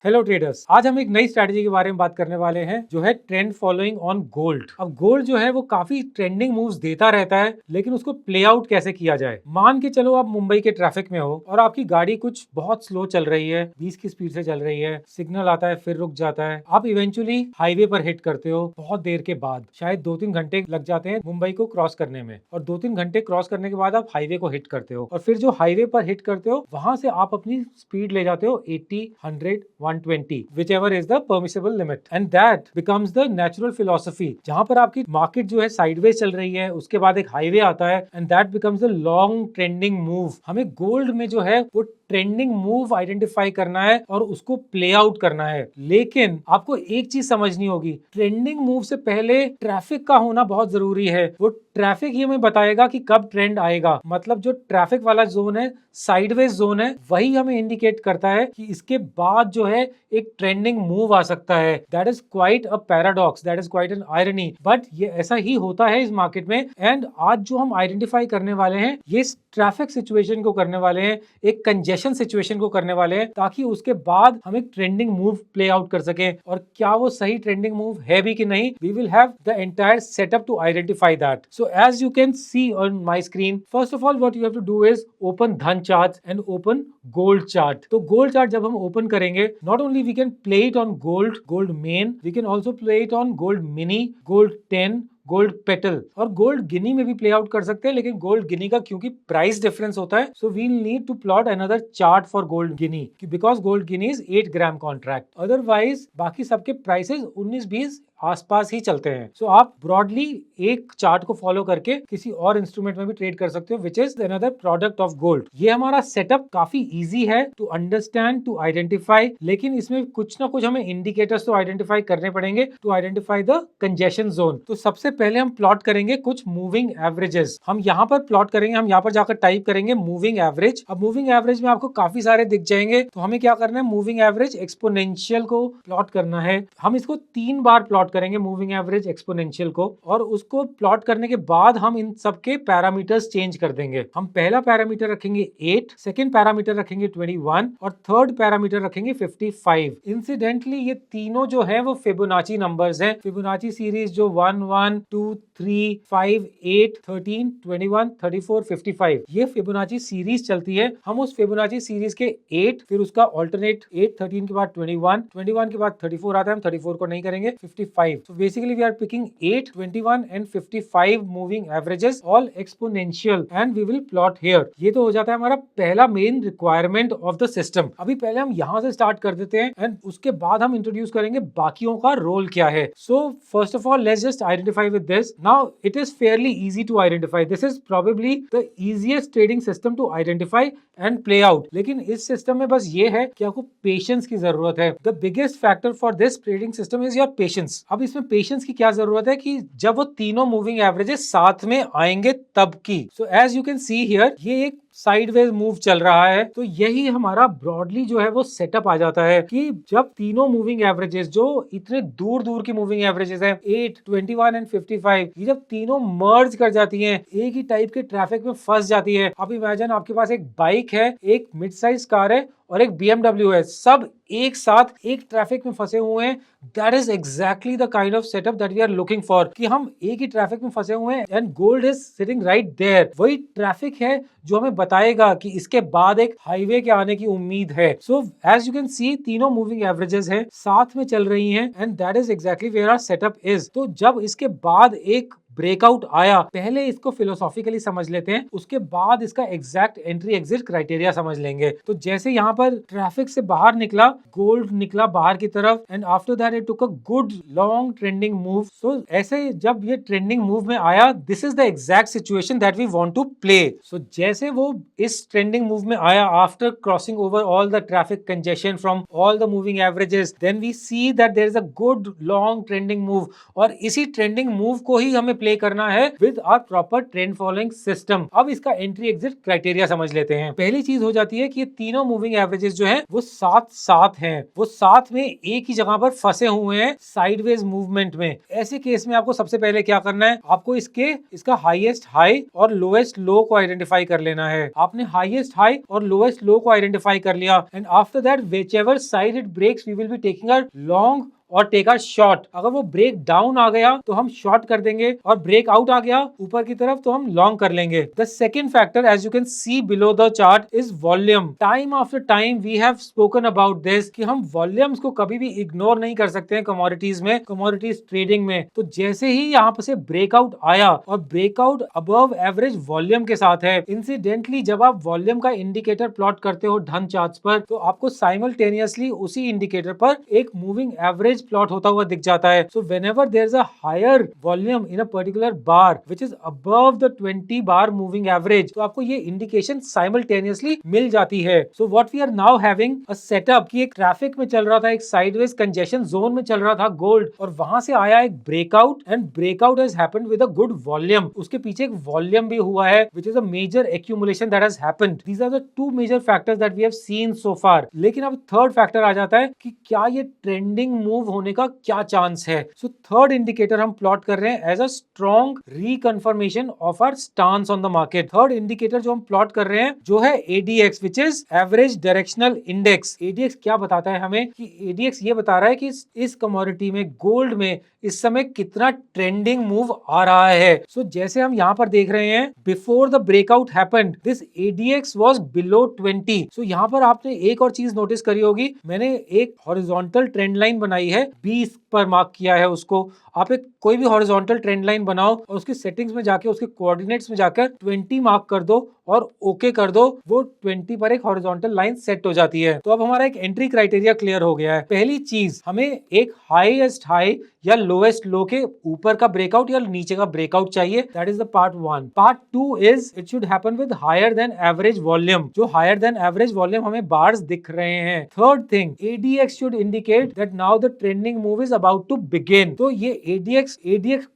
Hello traders, आज हम एक नई स्ट्रैटेजी के बारे में बात करने वाले हैं जो है ट्रेंड फॉलोइंग ऑन गोल्ड। अब गोल्ड जो है वो काफी ट्रेंडिंग मूव्स देता रहता है, लेकिन उसको प्ले आउट कैसे किया जाए। मान के चलो आप मुंबई के ट्रैफिक में हो और आपकी गाड़ी कुछ बहुत स्लो चल रही है, 20 की स्पीड से चल रही है, सिग्नल आता है फिर रुक जाता है, आप इवेंचुअली हाईवे पर हिट करते हो। बहुत देर के बाद शायद 2-3 घंटे लग जाते हैं मुंबई को क्रॉस करने में, और 2-3 घंटे क्रॉस करने के बाद आप हाईवे को हिट करते हो, और फिर जो हाईवे पर हिट करते हो वहां से आप अपनी स्पीड ले जाते हो 80, 100, 120, whichever is the permissible limit, and that becomes the natural philosophy। जहां पर आपकी मार्केट जो है साइडवेज चल रही है, उसके बाद एक हाईवे आता है, and that becomes the long trending move। हमें गोल्ड में जो है वो ट्रेंडिंग मूव आइडेंटिफाई करना है और उसको प्ले आउट करना है। लेकिन आपको एक चीज समझनी होगी, ट्रेंडिंग मूव से पहले ट्रैफिक का होना बहुत जरूरी है। वो ट्रैफिक ही हमें बताएगा कि कब ट्रेंड आएगा। मतलब जो ट्रैफिक वाला जोन है, साइडवेज जोन है, वही हमें इंडिकेट करता है कि इसके बाद जो है एक ट्रेंडिंग मूव आ सकता है। That is quite a paradox, that is quite an irony, but ये ऐसा ही होता है इस मार्केट में। एंड आज जो हम आइडेंटिफाई करने वाले हैं, ये ट्रैफिक सिचुएशन को करने वाले हैं, एक कंजेशन सिचुएशन को करने वाले हैं, ताकि उसके बाद हम एक ट्रेंडिंग मूव प्ले आउट कर सकें। और क्या वो सही ट्रेंडिंग मूव है भी कि नहीं, we will have the entire setup to identify that. So as you can see on my screen, first of all what you have to do is open Dhan charts and open gold chart। तो gold chart जब हम open करेंगे, not only we can play it on gold main, we can also play it on gold mini, gold 10, gold petal, और gold गिनी में भी play out कर सकते हैं। लेकिन गोल्ड गिनी का क्योंकि प्राइस डिफरेंस होता है, so we need to plot another chart for gold guinea, because gold guinea is 8 gram contract. Otherwise बाकी सबके प्राइसेस 19-20 आसपास ही चलते हैं। सो आप ब्रॉडली एक चार्ट को फॉलो करके किसी और इंस्ट्रूमेंट में भी ट्रेड कर सकते हो, which is another product of gold. ये हमारा सेटअप काफी इजी है टू अंडरस्टैंड, टू आइडेंटिफाई, लेकिन इसमें कुछ ना कुछ हमें इंडिकेटर्स तो आइडेंटिफाई करने पड़ेंगे to identify the congestion zone. तो सबसे पहले हम प्लॉट करेंगे कुछ मूविंग एवरेजेस। हम यहाँ पर प्लॉट करेंगे, हम यहाँ पर जाकर टाइप करेंगे मूविंग एवरेज। अब मूविंग एवरेज में आपको काफी सारे दिख जाएंगे, तो हमें क्या करना है, मूविंग एवरेज एक्सपोनेंशियल को प्लॉट करना है। हम इसको 3 बार प्लॉट करेंगे मूविंग एवरेज एक्सपोनेंशियल को, और उसको प्लॉट करने के बाद हम इन सबके पैरामीटर्स चेंज कर देंगे। हम पहला पैरामीटर रखेंगे 8, सेकंड पैरामीटर रखेंगे 21, और थर्ड पैरामीटर रखेंगे 55। इंसिडेंटली ये तीनों जो है वो फिबोनाची नंबर्स हैं। फिबोनाची सीरीज जो 1, 1, 2, 3, 5, 8, 13, 21, 34, 55, ये फिबोनाची सीरीज चलती है। हम उस फिबोनाची सीरीज के 8, फिर उसका ऑल्टरनेट 8, 13 के बाद 21, 21 के बाद 34 आता है, हम 34 को नहीं करेंगे, 55। So basically we are picking 8, 21 and 55 moving averages, all exponential, and we will plot here। ये तो हो जाता है हमारा पहला main requirement of the system. अभी पहले हम यहाँ से स्टार्ट कर देते हैं, एंड उसके बाद हम इंट्रोड्यूस करेंगे बाकियों का रोल क्या है। So first of all let's just identify with this। Now it is fairly easy to identify, this is probably the easiest trading system to identify and play out। लेकिन इस सिस्टम में बस ये है कि आपको पेशेंस की जरूरत है। The biggest factor for this trading system is your patience। अब इसमें पेशेंस की क्या जरूरत है कि जब वो तीनों मूविंग एवरेजेस साथ में आएंगे तब की। So as you can see here, ये एक साइडवेज मूव चल रहा है, तो यही हमारा ब्रॉडली जो है वो सेटअप आ जाता है कि जब तीनों मूविंग एवरेजेस जो इतने दूर दूर की मूविंग एवरेजेस हैं, 8, 21 एंड 55, ये जब तीनों मर्ज कर जाती हैं, एक ही टाइप के ट्रैफिक में फंस जाती है। अब इमेजिन आपके पास एक बाइक है, एक मिड साइज कार है और एक BMW है, सब एक साथ एक ट्रैफिक में फंसे हुए हैं। That is exactly the kind of setup that we are looking for, कि हम एक ही ट्रैफिक में फंसे हुए हैं and gold is sitting right there. वही ट्रैफिक है जो हमें बताएगा कि इसके बाद एक हाईवे के आने की उम्मीद है। So as you can see, तीनों मूविंग एवरेजेस हैं, साथ में चल रही हैं, and that is exactly where our setup is. तो जब इसके बाद एक ब्रेकआउट आया, पहले इसको फिलोसॉफिकली समझ लेते हैं, उसके बाद इसका एग्जैक्ट एंट्री एग्जिट क्राइटेरिया समझ लेंगे। तो जैसे यहाँ पर ट्रैफिक से बाहर निकला, गोल्ड निकला बाहर की तरफ, and after that it took a good long trending move. So ऐसे जब ये ट्रेंडिंग मूव में आया, this is the exact situation that we want to play. So जैसे वो इस ट्रेंडिंग मूव में आया, after crossing over all the traffic congestion from all the moving averages, then we see that there is a good long trending move, और इसी trending move को ही हमें play करना है with our proper trend following system. अब इसका entry exit criteria समझ लेते हैं। पहली चीज हो जाती है कि ये तीनों मूविंग एवरेजेस जो हैं वो साथ साथ हैं, वो साथ में एक ही जगह पर फंसे हुए हैं साइडवेज मूवमेंट में। ऐसे केस में आपको सबसे पहले क्या करना है, आपको इसका हाईएस्ट हाई और लोएस्ट लो को आइडेंटिफाई कर लेना है। आपने हाईएस्ट हाई और लोएस्ट लो को आइडेंटिफाई कर लिया and after that whichever side it breaks we will be taking a long or take a short. अगर वो ब्रेक डाउन आ गया तो हम शॉर्ट कर देंगे और ब्रेक आउट आ गया ऊपर की तरफ तो हम लॉन्ग कर लेंगे। The second factor as you can see below the chart is volume. Time after time we have spoken about this कि हम वॉल्यूम्स को कभी भी इग्नोर नहीं कर सकते हैं कमोडिटीज में, कमोडिटीज ट्रेडिंग में। तो जैसे ही यहाँ से ब्रेकआउट आया और ब्रेकआउट अबव एवरेज वॉल्यूम के साथ है, इंसिडेंटली जब आप वॉल्यूम का इंडिकेटर प्लॉट करते हो ढन चार्ट्स पर तो आपको साइमल्टेनियसली उसी इंडिकेटर पर एक मूविंग एवरेज प्लॉट होता हुआ दिख जाता है। So whenever there is a higher volume in a particular bar which is above the 20 bar moving average, तो आपको ये इंडिकेशन साइमल्टेनियसली मिल जाती है। So what we are now having a setup कि एक ट्रैफिक में चल रहा था, एक साइडवेज कंजेशन जोन में चल रहा था गोल्ड, और वहां से आया एक breakout and breakout has happened with a good volume. उसके पीछे एक वॉल्यूम भी हुआ है which is a major accumulation that has happened. These are the two major factors that we have seen so far. लेकिन अब थर्ड फैक्टर आ जाता है कि क्या ये ट्रेंडिंग मूव होने का क्या चांस है। सो थर्ड इंडिकेटर हम प्लॉट कर रहे हैं as a strong reconfirmation of our stance on the market. Third indicator जो हम प्लॉट कर रहे हैं जो है ADX which is average directional index. ADX क्या बताता है हमें कि एडीएक्स ये बता रहा है कि इस कमोडिटी में गोल्ड में इस समय कितना ट्रेंडिंग मूव आ रहा है। सो जैसे हम यहाँ पर देख रहे हैं before the breakout happened this ADX was below 20। सो यहाँ पर आपने एक और चीज नोटिस करी होगी, मैंने एक हॉरिजॉन्टल ट्रेंड लाइन बनाई है, 20 पर मार्क किया है उसको। आप एक कोई भी हॉरिजॉन्टल ट्रेंड लाइन बनाओ और उसकी सेटिंग्स में जाके उसके कोऑर्डिनेट्स में जाकर 20 मार्क कर दो और ओके कर दो, वो 20 पर एक हॉरिजॉन्टल लाइन सेट हो जाती है। तो अब हमारा एक एंट्री क्राइटेरिया क्लियर हो गया है। पहली चीज, हमें एक हाईएस्ट हाई या लोएस्ट लो के ऊपर का ब्रेकआउट या नीचे का ब्रेकआउट चाहिए। That is the part 1। Part 2 is it should happen with higher than average volume. जो हायर देन एवरेज वॉल्यूम हमें बार्स दिख रहे हैं। Third thing, ADX should indicate that now the trending move is about to begin. तो ये ADX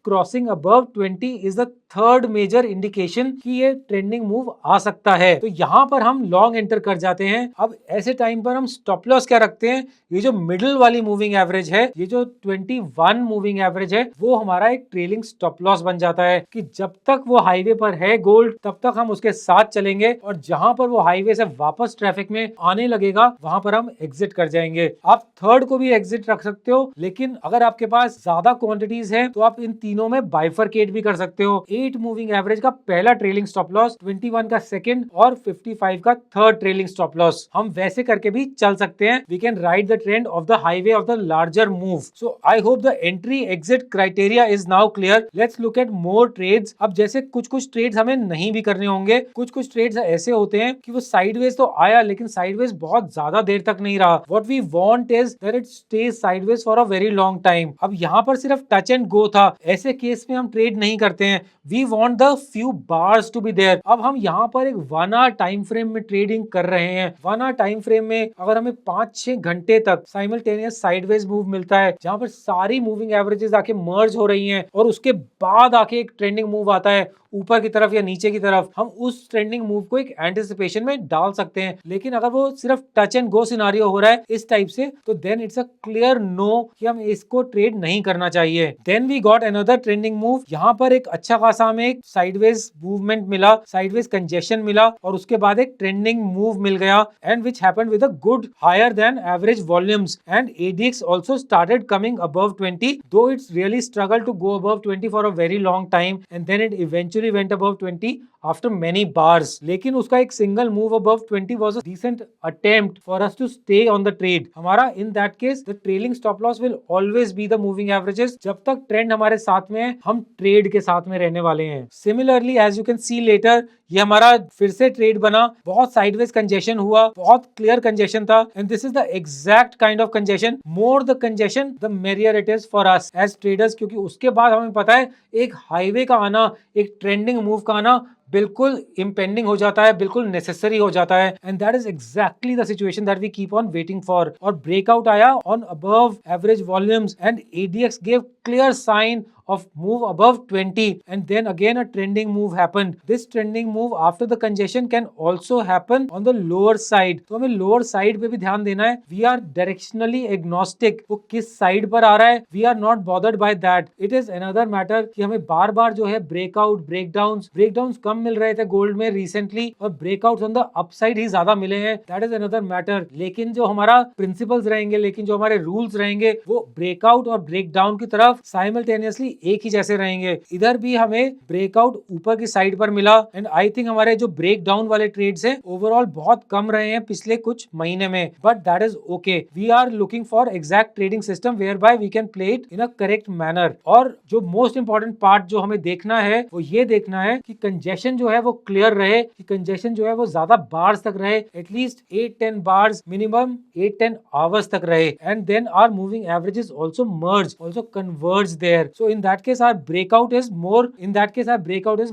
crossing above 20 is the third major indication कि ये trending move आ सकता है। तो यहाँ पर हम लॉन्ग एंटर कर जाते हैं। अब ऐसे टाइम पर हम स्टॉप लॉस क्या रखते हैं, ये जो मिडिल वाली मूविंग एवरेज है, ये जो 21 मूविंग एवरेज है, वो हमारा एक ट्रेलिंग स्टॉप लॉस बन जाता है कि जब तक वो हाईवे पर है गोल्ड तब तक हम उसके साथ चलेंगे और जहां पर वो हाईवे से वापस ट्रैफिक में आने लगेगा वहां पर हम एग्जिट कर जाएंगे। आप थर्ड को भी एग्जिट रख सकते हो, लेकिन अगर आपके पास ज्यादा क्वांटिटीज है तो आप इन तीनों में बाइफरकेट भी कर सकते हो। 8 मूविंग एवरेज का पहला ट्रेलिंग स्टॉप लॉस, 21 का सेकंड और 55 का थर्ड ट्रेलिंग स्टॉप लॉस। हम वैसे करके भी चल सकते हैं। We can ride the trend of the highway of the larger move. So I hope the entry exit criteria is now clear. Let's look at more trades. अब जैसे कुछ ट्रेड्स हमें नहीं भी करने होंगे, कुछ ट्रेड्स ऐसे होते हैं कि वो साइडवेज तो आया लेकिन साइडवेज बहुत ज्यादा देर तक नहीं रहा। What we want is that it stays sideways for a very long time. अब यहाँ पर सिर्फ टच एंड गो था, ऐसे केस में हम ट्रेड नहीं करते हैं। We want the few bars to be there. अब हम यहाँ पर एक 1 आवर टाइम फ्रेम में ट्रेडिंग कर रहे हैं। 1 आवर टाइम फ्रेम में अगर हमें 5-6 घंटे तक साइमल्टेनियस साइडवेज मूव मिलता है जहां पर सारी मूविंग एवरेजेस आके मर्ज हो रही हैं और उसके बाद आके एक ट्रेंडिंग मूव आता है ऊपर की तरफ या नीचे की तरफ, हम उस ट्रेंडिंग मूव को एक एंटिसिपेशन में डाल सकते हैं। लेकिन अगर वो सिर्फ टच एंड गो सिनारियो हो रहा है इस टाइप से, तो then it's a clear no कि हम इसको ट्रेड नहीं करना चाहिए। Then we got another trending move. यहाँ पर एक अच्छा खासा हमें एक साइडवेज मूवमेंट मिला, साइडवेज कंजेशन मिला और उसके बाद एक ट्रेंडिंग मूव मिल गया and which happened with a good higher than average volumes and ADX also started coming above 20, though it's really struggle to go above 20 for a very long time and then it eventually went above 20 after many bars. लेकिन उसका एक single move above 20 was a decent attempt for us to stay on the trade. हमारा in that case the trailing stop loss will always be the moving averages. जब तक trend हमारे साथ में है हम ट्रेड के साथ में रहने वाले हैं। Similarly as you can see later, ये हमारा फिर से ट्रेड बना, बहुत साइडवेज कंजेशन हुआ, बहुत क्लियर कंजेशन था and this is the exact kind of congestion. More the congestion the merrier it is for us as traders, क्योंकि उसके बाद हमें पता है एक हाईवे का आना, एक ट्रेंडिंग मूव का आना बिल्कुल इम्पेंडिंग हो जाता है, बिल्कुल नेसेसरी हो जाता है and that is exactly the situation that we keep on waiting for. और ब्रेकआउट आया on above average volumes and ADX gave clear sign of move above 20 and then again a trending move happened. This trending move after the congestion can also happen on the lower side. तो हमें lower side पे भी ध्यान देना है. We are directionally agnostic. वो किस side पर आ रहा है, we are not bothered by that. It is another matter कि हमें बार बार जो है breakout, breakdowns कम मिल रहे थे गोल्ड में recently और breakouts on the upside ही ज्यादा मिले हैं. That is another matter. लेकिन जो हमारा प्रिंसिपल्स रहेंगे, लेकिन जो हमारे रूल्स रहेंगे वो ब्रेकआउट और ब्रेकडाउन की तरफ साइमल्टेनियसली एक ही जैसे रहेंगे. इधर भी हमें ब्रेकआउट ऊपर की साइड पर मिला एंड आई थिंक हमारे जो ब्रेक डाउन वाले ट्रेड्स हैं ओवरऑल बहुत कम रहे हैं पिछले कुछ महीने में, but that is okay. We are looking for exact trading system whereby we can play it in a correct manner. और जो मोस्ट इंपॉर्टेंट पार्ट जो हमें देखना है वो ये देखना है कि कंजेशन जो है वो क्लियर रहे, कि कंजेशन जो है वो ज्यादा बार्स तक रहे, एटलीस्ट 8-10 बार्स मिनिमम 8-10 hours तक रहे, and then our moving averages also merge, also converge there. So in that case our breakout is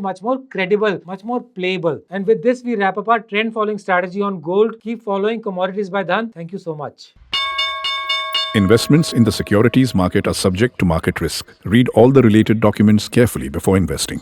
much more credible, much more playable. And with this we wrap up our trend following strategy on gold. Keep following Commodities by Dhan. Thank you so much. Investments in the securities market are subject to market risk. Read all the related documents carefully before investing.